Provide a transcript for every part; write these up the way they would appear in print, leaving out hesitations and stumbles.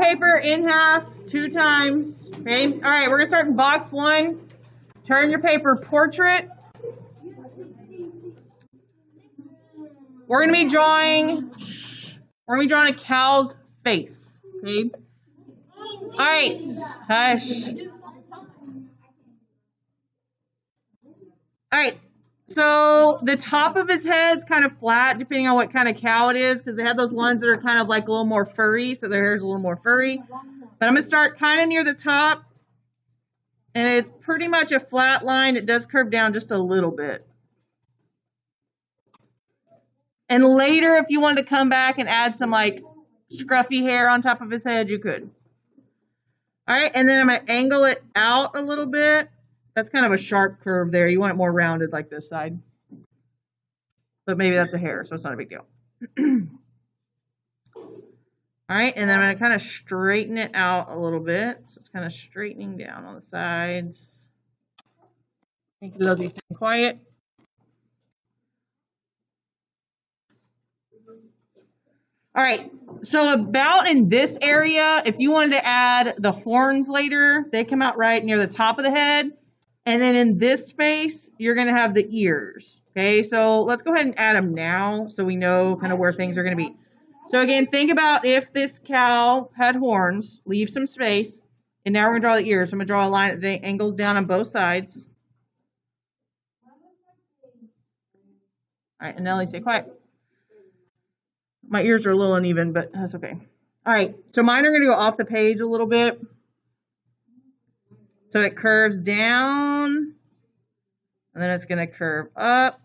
paper in half 2 times. Okay. All right, we're gonna start in box 1. Turn your paper portrait. We're gonna be drawing a cow's face. Okay. All right. Hush. All right. So the top of his head's kind of flat, depending on what kind of cow it is, because they have those ones that are kind of like a little more furry, so their hair's a little more furry. But I'm going to start kind of near the top, and it's pretty much a flat line. It does curve down just a little bit. And later, if you wanted to come back and add some like scruffy hair on top of his head, you could. All right, and then I'm going to angle it out a little bit. That's kind of a sharp curve there. You want it more rounded like this side. But maybe that's a hair, so it's not a big deal. All right, and then I'm going to kind of straighten it out a little bit. So it's kind of straightening down on the sides. Thank you, those of you staying quiet. All right, so about in this area, if you wanted to add the horns later, they come out right near the top of the head. And then in this space, you're going to have the ears. Okay, so let's go ahead and add them now so we know kind of where things are going to be. So again, think about if this cow had horns, leave some space. And now we're going to draw the ears. So I'm going to draw a line that angles down on both sides. All right, and Nellie, stay quiet. My ears are a little uneven, but that's okay. All right, so mine are going to go off the page a little bit. So it curves down, and then it's going to curve up.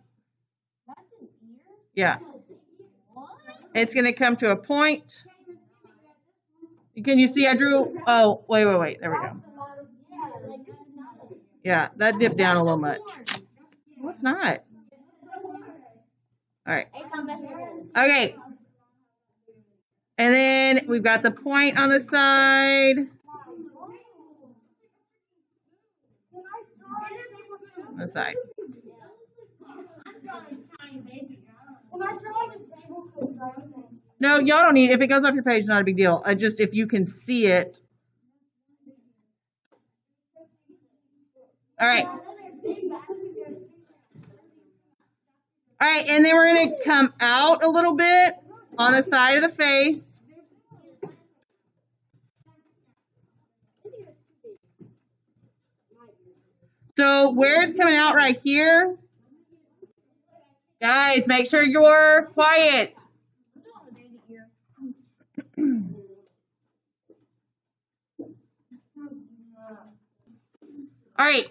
That's an ear? Yeah. What? It's going to come to a point. Can you see I drew? Oh, wait. There we go. Yeah, that dipped down a little much. No, it's not. All right. Okay. And then we've got the point on the side. On the side. No, y'all don't need it. If it goes off your page, it's not a big deal. Just if you can see it. All right. All right, and then we're going to come out a little bit on the side of the face. So where it's coming out right here, guys, make sure you're quiet. All right.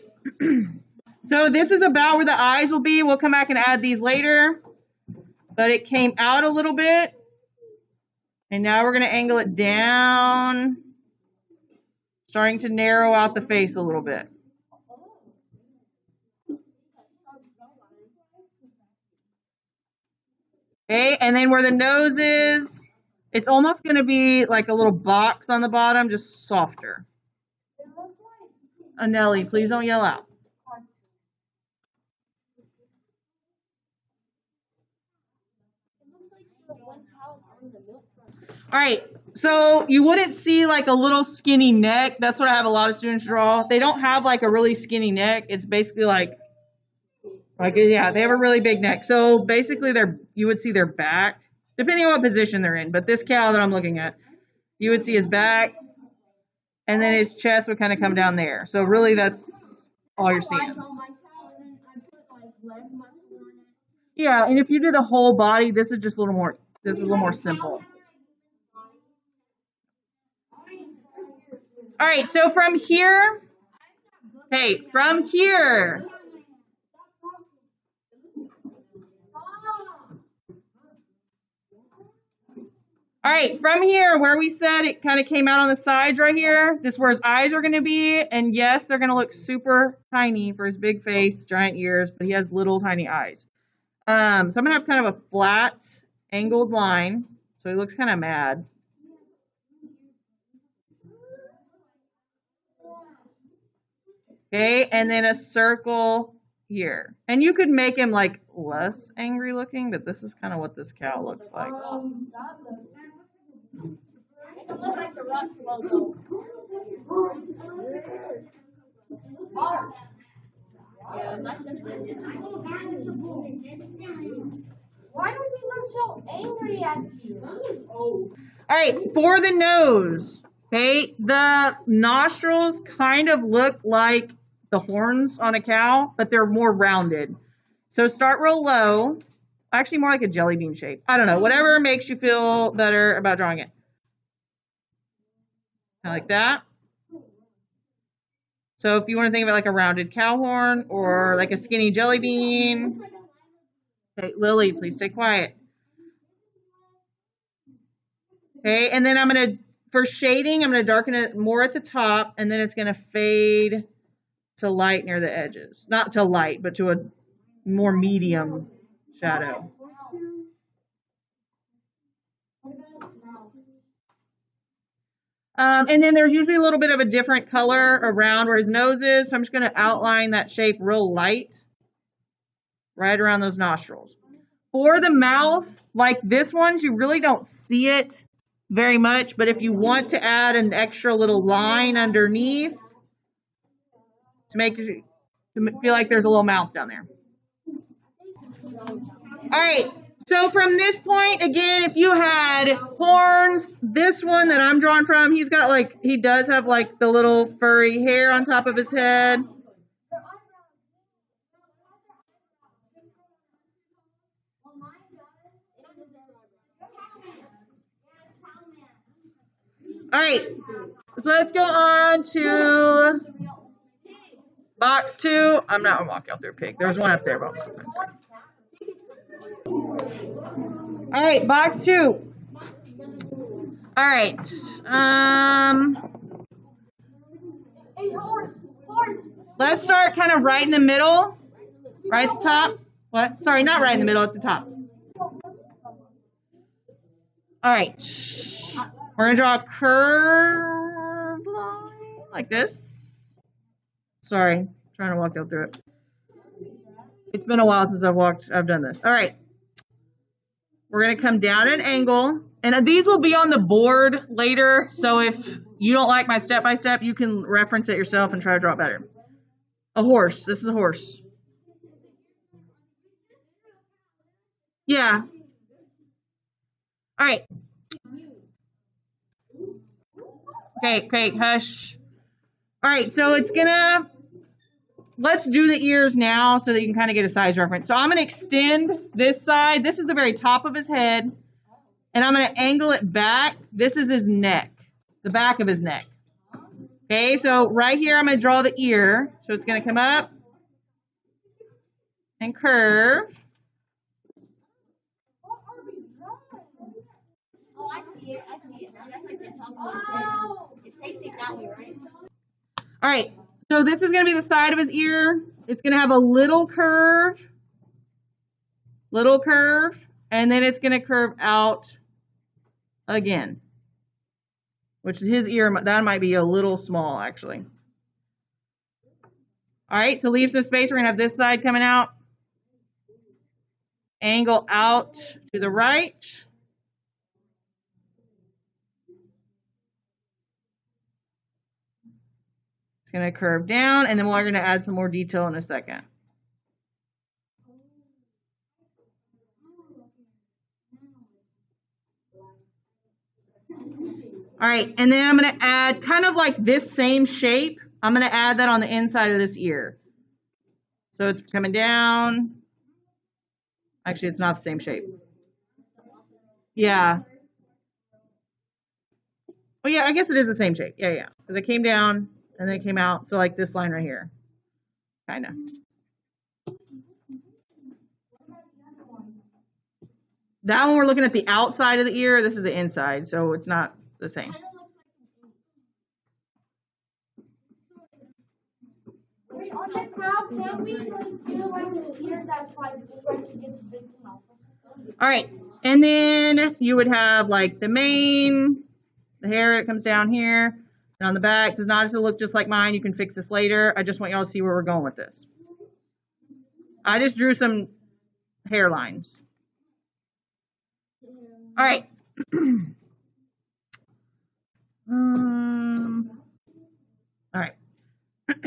So this is about where the eyes will be. We'll come back and add these later. But it came out a little bit. And now we're going to angle it down, starting to narrow out the face a little bit. Okay, and then where the nose is, it's almost going to be like a little box on the bottom, just softer. Nellie, please don't yell out. All right, so you wouldn't see like a little skinny neck. That's what I have a lot of students draw. They don't have like a really skinny neck. It's basically like yeah, they have a really big neck. So basically you would see their back, depending on what position they're in. But this cow that I'm looking at, you would see his back, and then his chest would kind of come down there. So really that's all you're seeing. Yeah, and if you do the whole body, this is just a little more, this is a little more simple. All right, so from here, from here, all right, from here where we said it kind of came out on the sides right here, this is where his eyes are going to be. And yes, they're going to look super tiny for his big face, giant ears, but he has little tiny eyes. So I'm going to have kind of a flat angled line. So he looks kind of mad. Okay, and then a circle here. And you could make him like less angry looking, but this is kind of what this cow looks like. Make it look like the Rocks logo. Yeah, that's definitely. Why don't you look so angry at you? All right, for the nose, okay, the nostrils kind of look like the horns on a cow, but they're more rounded. So start real low, actually more like a jelly bean shape. I don't know, whatever makes you feel better about drawing it. Kind of like that. So if you want to think of it like a rounded cow horn or like a skinny jelly bean. Okay, Lily, please stay quiet. Okay, and then I'm going to, for shading, I'm going to darken it more at the top, and then it's going to fade to light near the edges. Not to light, but to a more medium shadow. And then there's usually a little bit of a different color around where his nose is, so I'm just going to outline that shape real light right around those nostrils. For the mouth, like this one, you really don't see it very much, but if you want to add an extra little line underneath to make it to feel like there's a little mouth down there. All right, so from this point, again, if you had horns, this one that I'm drawing from, he does have like the little furry hair on top of his head. All right, so let's go on to box 2. I'm not gonna walk out there, pig. There's one up there. All right, box 2. All right. Let's start kind of right in the middle, right at the top. What? Sorry, not right in the middle, at the top. All right. We're going to draw a curved line like this. Sorry, trying to walk out through it. It's been a while since I've done this. All right. We're going to come down at an angle. And these will be on the board later. So if you don't like my step-by-step, you can reference it yourself and try to draw it better. A horse. This is a horse. Yeah. All right. Okay, hush. All right, so let's do the ears now so that you can kind of get a size reference. So I'm going to extend this side. This is the very top of his head. And I'm going to angle it back. This is his neck, the back of his neck. Okay, so right here I'm going to draw the ear. So it's going to come up and curve. Oh, I see it. That's like the top of his head. It's facing that way, right? All right, so this is going to be the side of his ear. It's going to have a little curve, and then it's going to curve out again, which his ear, that might be a little small, actually. All right, so leave some space. We're going to have this side coming out. Angle out to the right. It's going to curve down, and then we're going to add some more detail in a second. All right, and then I'm going to add kind of like this same shape. I'm going to add that on the inside of this ear. So it's coming down. Actually, it's not the same shape. Yeah. Oh, yeah, I guess it is the same shape. Yeah. Because it came down, and then it came out. So like this line right here. Kind of. That one we're looking at the outside of the ear. This is the inside, so it's not the same. On the cow, can we do like an ear that's like when it gets big enough? All right, and then you would have like the mane, the hair that comes down here, and on the back. Does not have to look just like mine. You can fix this later. I just want y'all to see where we're going with this. I just drew some hairlines. All right. All right.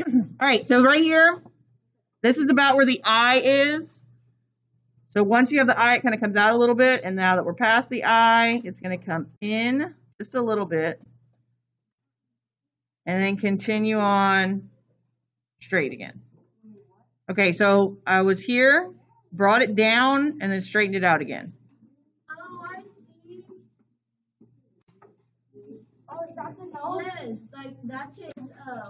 All right, so right here, this is about where the eye is. So once you have the eye, it kind of comes out a little bit. And now that we're past the eye, it's going to come in just a little bit. And then continue on straight again. Okay, so I was here, brought it down, and then straightened it out again. Oh, I see. Oh, is that the nose? Yes, like that's it.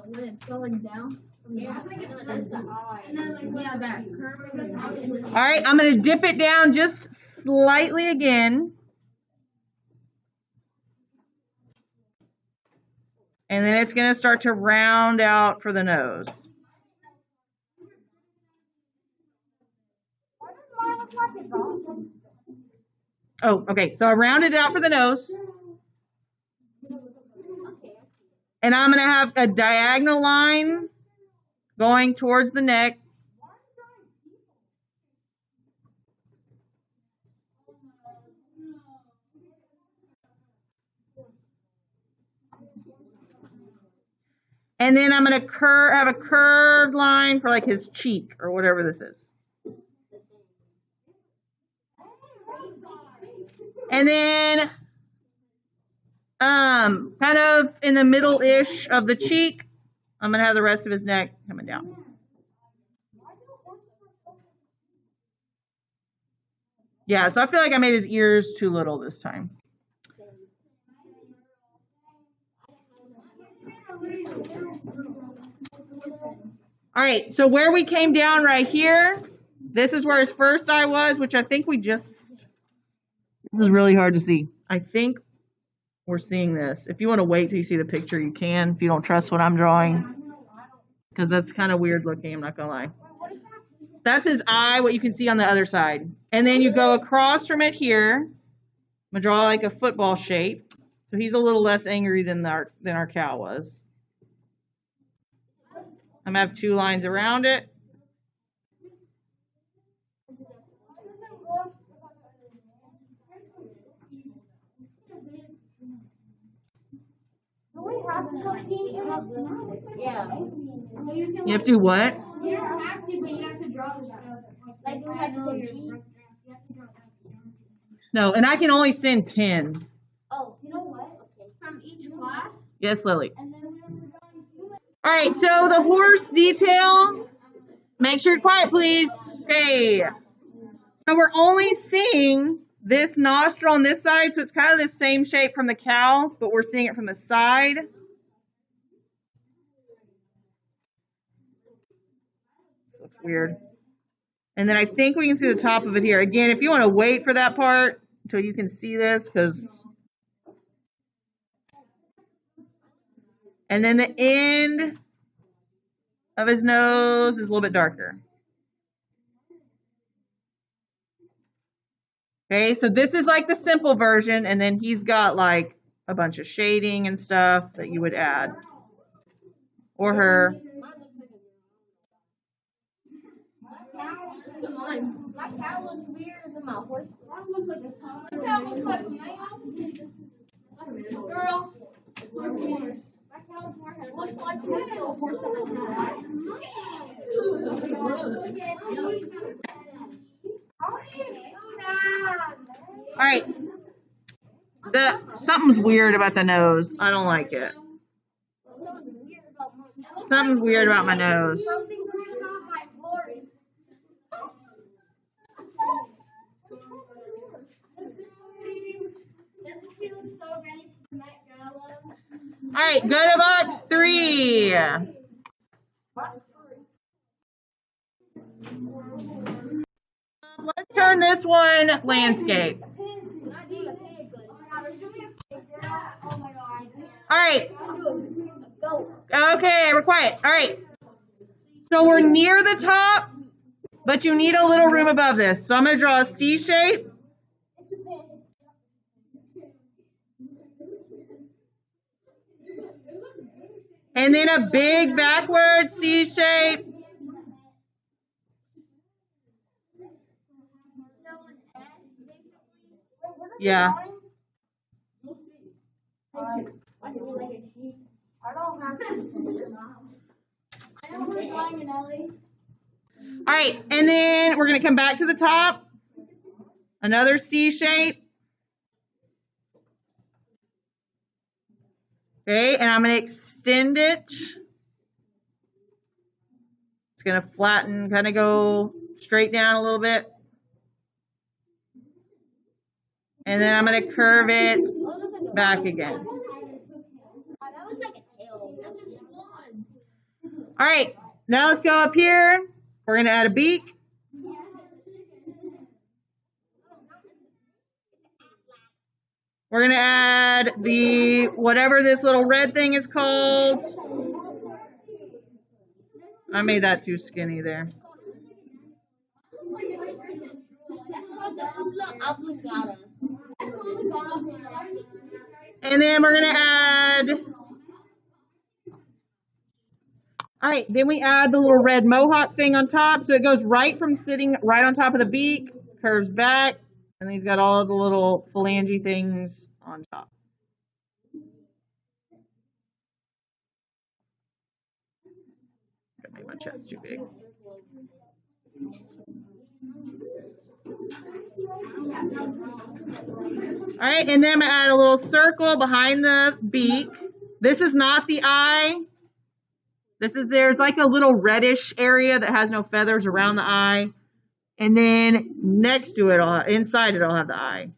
When it's going down. Yeah, it's like it flips the eye. And then like yeah, that curve goes out. All right, I'm gonna dip it down just slightly again. And then it's gonna start to round out for the nose. Oh, okay, so I rounded it out for the nose. And I'm gonna have a diagonal line going towards the neck. And then I'm going to have a curved line for like his cheek or whatever this is. And then kind of in the middle-ish of the cheek, I'm going to have the rest of his neck coming down. Yeah, so I feel like I made his ears too little this time. All right, so where we came down right here, this is where his first eye was, which I think this is really hard to see. I think we're seeing this. If you want to wait till you see the picture, you can, if you don't trust what I'm drawing, because that's kind of weird looking, I'm not gonna lie. That's his eye, what you can see on the other side. And then you go across from it here. I'm gonna draw like a football shape. So he's a little less angry than our cow was. I'm gonna have two lines around it. Do we have to compete? Yeah. You have to do what? You don't have to, but you have to draw the stuff. Like, do we have to compete? No, and I can only send 10. Oh, you know what? Okay. From each class? Yes, Lily. All right, so the horse detail. Make sure you're quiet, please. Okay. So we're only seeing this nostril on this side, so it's kind of the same shape from the cow, but we're seeing it from the side. Looks weird. And then I think we can see the top of it here. Again, if you want to wait for that part until you can see this, because... And then the end of his nose is a little bit darker. Okay, so this is like the simple version, and then he's got like a bunch of shading and stuff that you would add. Or her. My cow looks weirder than my horse. That looks like a cow. That looks like my girl. My cow's more head looks like a horse on its head. How do you do that? All right. Something's weird about the nose. I don't like it. Something's weird about my nose. Something weird about my horse. All right, go to box 3. Let's turn this one landscape. All right. Okay, we're quiet. All right. So we're near the top, but you need a little room above this. So I'm going to draw a C shape. And then a big backward C shape. Yeah. I don't have to. I know we're going in Ellie. All right, and then we're going to come back to the top. Another C shape. Okay, and I'm going to extend it. It's going to flatten, kind of go straight down a little bit. And then I'm going to curve it back again. That looks like a tail. That's a swan. All right, now let's go up here. We're going to add a beak. We're going to add the, whatever this little red thing is called. I made that too skinny there. And then we're going to add, all right, then we add the little red mohawk thing on top. So it goes right from sitting right on top of the beak, curves back, and he's got all the little phalange things on top. Gotta make my chest too big. All right, and then I'm gonna add a little circle behind the beak. This is not the eye. There's like a little reddish area that has no feathers around the eye. And then next to it, inside it, I'll have the eye.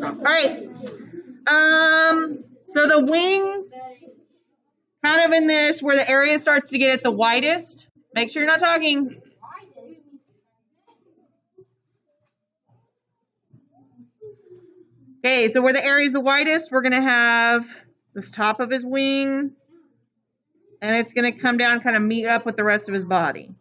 All right. So the wing, kind of in this, where the area starts to get at the widest. Make sure you're not talking. Okay, so where the area is the widest, we're going to have this top of his wing. And it's going to come down, kind of meet up with the rest of his body.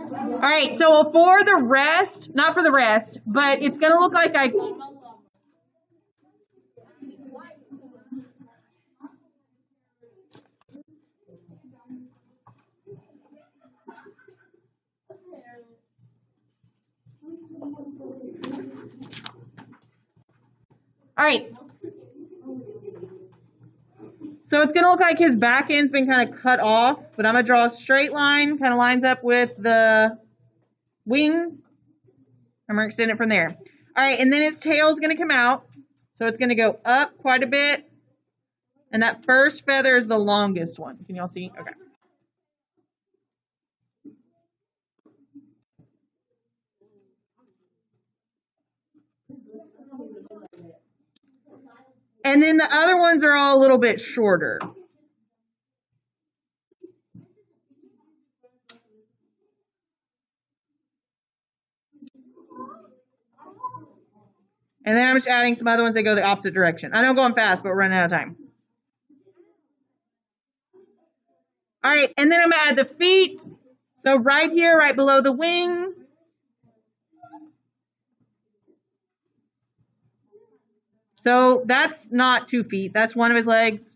All right, so for the rest, not for the rest, but it's going to look like all right. So it's going to look like his back end's been kind of cut off, but I'm going to draw a straight line, kind of lines up with the wing. I'm going to extend it from there. All right, and then his tail is going to come out. So it's going to go up quite a bit. And that first feather is the longest one. Can y'all see? Okay. And then the other ones are all a little bit shorter. And then I'm just adding some other ones that go the opposite direction. I know I'm going fast, but we're running out of time. All right, and then I'm going to add the feet. So right here, right below the wing. So that's not 2 feet. That's one of his legs.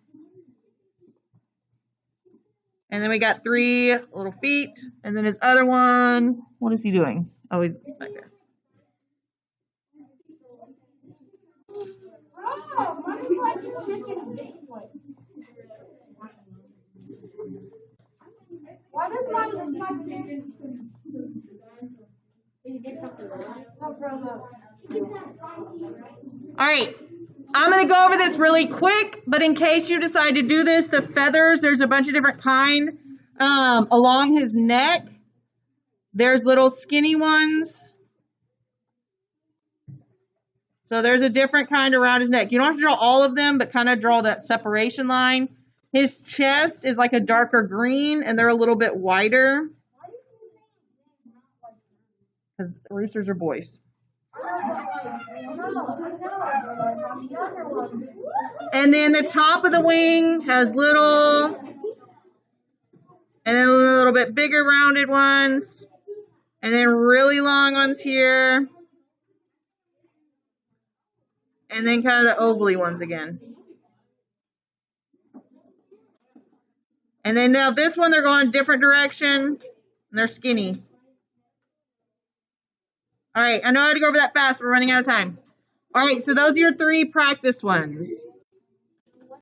And then we got 3 little feet. And then his other one, what is he doing? Oh, he's back there. Why does mine look like this? All right. I'm going to go over this really quick, but in case you decide to do this, the feathers, there's a bunch of different kind along his neck. There's little skinny ones. So there's a different kind around his neck. You don't have to draw all of them, but kind of draw that separation line. His chest is like a darker green, and they're a little bit wider. Because roosters are boys. And then the top of the wing has little, and then a little bit bigger rounded ones. And then really long ones here. And then kind of the ovally ones again. And then now this one, they're going a different direction. And they're skinny. All right, I know I had to go over that fast. We're running out of time. All right, so those are your 3 practice ones.